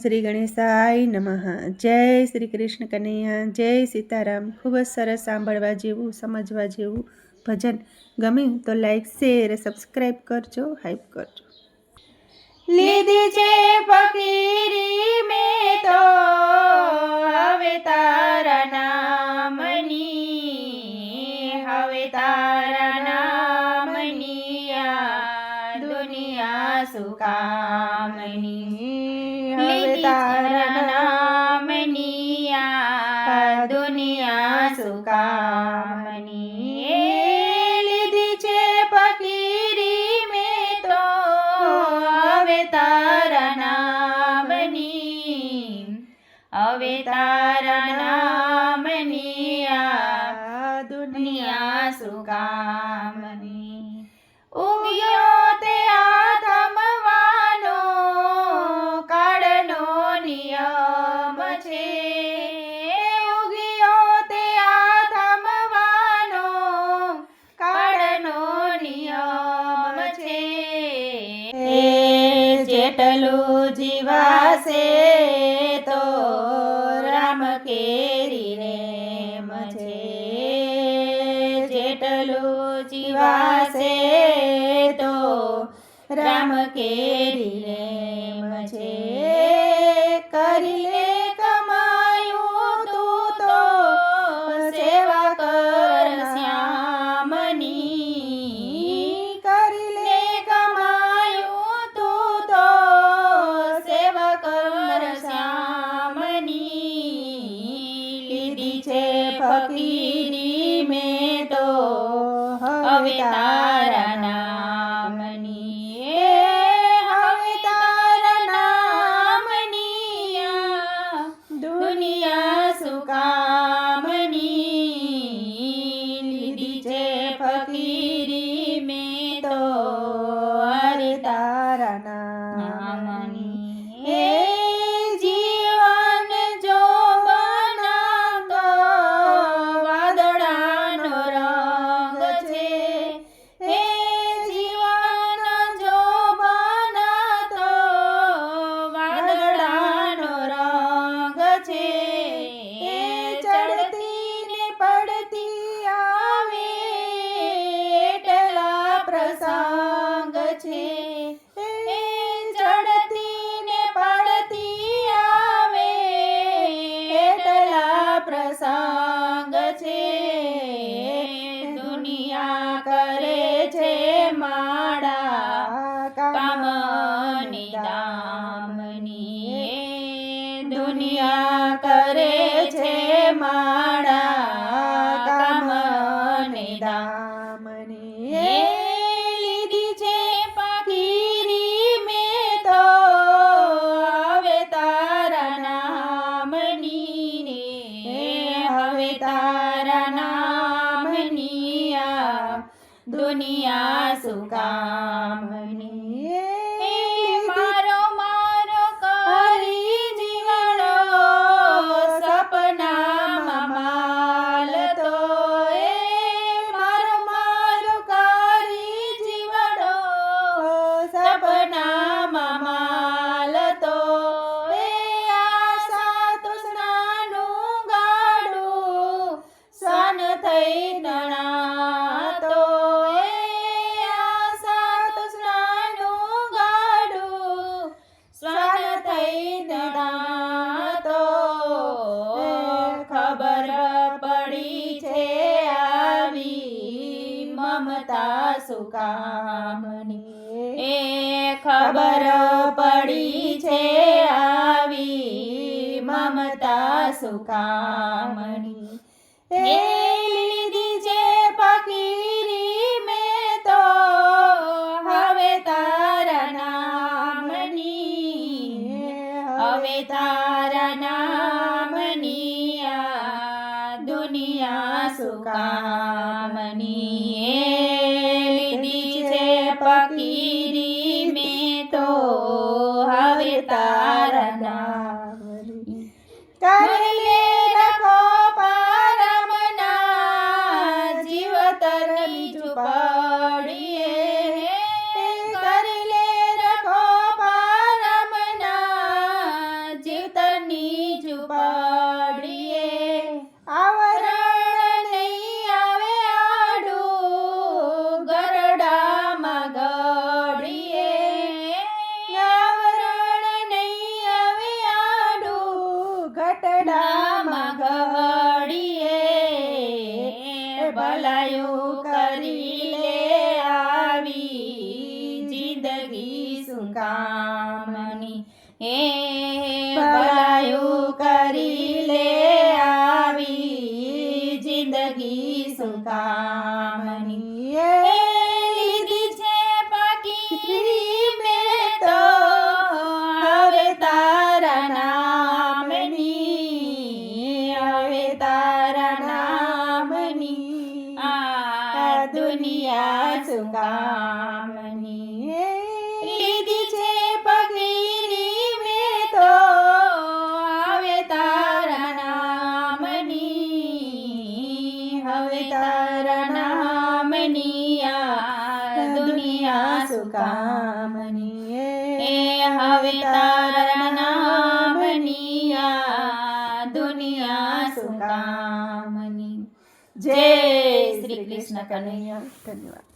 શ્રી ગણેશાય નમઃ। જય શ્રી કૃષ્ણ કનૈયા, જય સીતારામ। ખૂબ જ સરસ સાંભળવા જેવું, સમજવા જેવું ભજન ગમ્યું તો લાઈક, શેર, સબસ્ક્રાઈબ કરજો, હાઈપ કરજો। લીધી છે ફકીરી મેં તો હવે તારા નામની, હવે તારા નામની આ દુનિયા શું કામની, હવે તારા નામની આ દુનિયા શું કામની। લીધી છે ફકીરી મેં તો હવે તારા નામની, હવે તારા નામની આ દુનિયા શું કામની। ઉગ્યો તે આથમવાનો કાળનો નિયમ છે, ઉગ્યો તે આથમવાનો કાળનો નિયમ છે। જેટલું જીવાશે તો રામ કેરી રેમ છે, જેટલું જીવાશે તો રામ કેરી રેમ છે। કરી લે કમાયું તું તો સેવા કર શ્યામની, કરી લે કમાયું તું તો સેવા કર શ્યામની। લીધી છે ફકીરી મેં તો હવે તારા નામની, હવે તારા નામની આ દુનિયા શું કામની। લીધી છે ફકીરી મેં તો હવે તારા નામની। જીવન જો બનાવતો વાદળાનો રંગ છે, હે જીવન જો બનાવતો વાદળાનો રંગ છે। ચડતી ને પડતી આવે એટલા પ્રસંગ છે, ચડતી ને પડતી આવે એટલા પ્રસંગ છે। દુનિયા કરે છે માડા કામની દામની, દુનિયા કરે છે માડા કામની દામની। લીધી છે ફકીરી મેં તો હવે તારા નામની, હવે તારા નામની આ દુનિયા શું કામની। મારો મારો કરી જીવડો સપનામાં માલતો, મારો મારો કરી જીવડો સપનામાં માલતો, આશા તૃષ્ણાનું ગાડું સ્વન થઈ તણાતો, આશા તૃષ્ણાનું ગાડું સ્વન થઈ તણાતો। ખબર પડી છે આવી મમતા શું કામની, ખબર પડી છે આવી મમતા શું કામની। લીધી છે ફકીરી મેં તો હવે તારા નામની, હવે તારા નામની આ દુનિયા શું કામની। લીધી છે ફકીરી મેં તો હવે તારા નામની। કરી લે રખો પારમના જીવતર બીજું પડીએ, કરી લે રખો પારમના આવરણ નહીં આવે આડું ગરડામાં ઘડીએ આવરણ નહીં આવે આડું ઘટડામાં ઘડીએ ભલાયું કરી લે આવી જિંદગી શું કામની હે ભલાયું કરી લે આવી જિંદગી શું કામની એ લીધી છે પાકી મેં તો હવે તારા નામની હવે તારા નામની આ દુનિયા શું કામની લીધી છે પગીરી મેં તો હવે તારા નામની હવે તારા નામની આ દુનિયા શું કામની એ હવે તારા નામની આ દુનિયા શું કામની જય શ્રી કૃષ્ણ કનૈયા ધન્યવાદ.